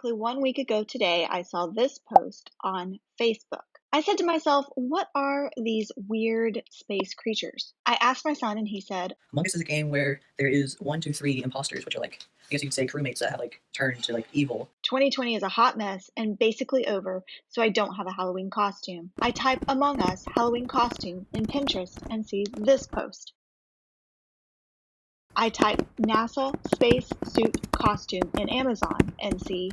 Exactly 1 week ago today, I saw this post on Facebook. I said to myself, what are these weird space creatures? I asked my son and he said, Among Us is a game where there is 1, 2, 3 imposters, which are like, I guess you could say crewmates that have like turned to like evil. 2020 is a hot mess and basically over, so I don't have a Halloween costume. I type Among Us Halloween costume in Pinterest and see this post. I type NASA space suit costume in Amazon and see.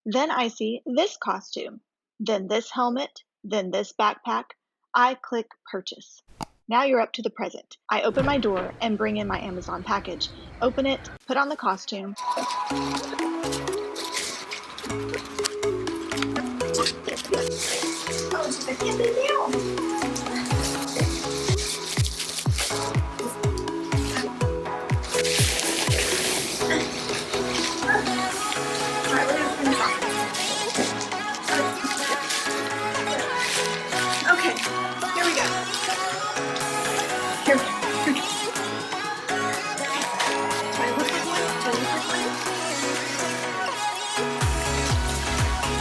Then I see this costume, then this helmet, then this backpack. I click purchase. Now you're up to the present. I open my door and bring in my Amazon package. Open it, put on the costume. Okay, here we go. Here.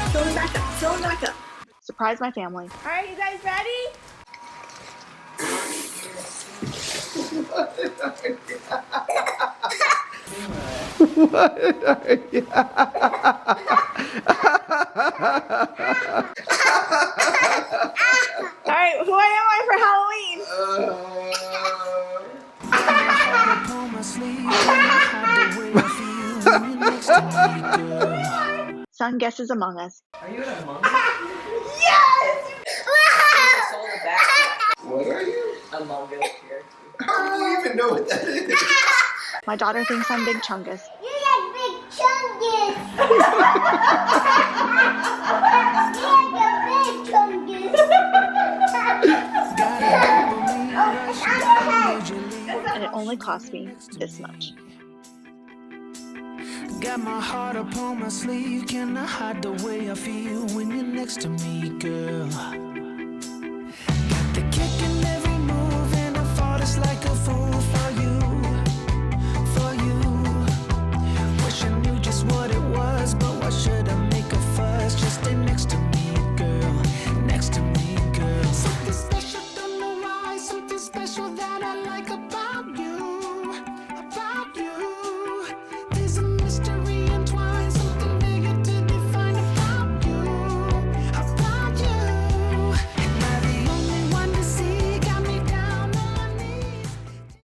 Fill him back up. Surprise my family. All right, you guys ready? All right, who am I for Halloween? Son guesses Among Us. Are you an Among Us? Yes! What are you? Among Us character. How do you even know what that is? My daughter thinks I'm Big Chungus. You like Big Chungus! And it only cost me this much. Got my heart upon my sleeve. Can I hide the way I feel when you're next to me, girl?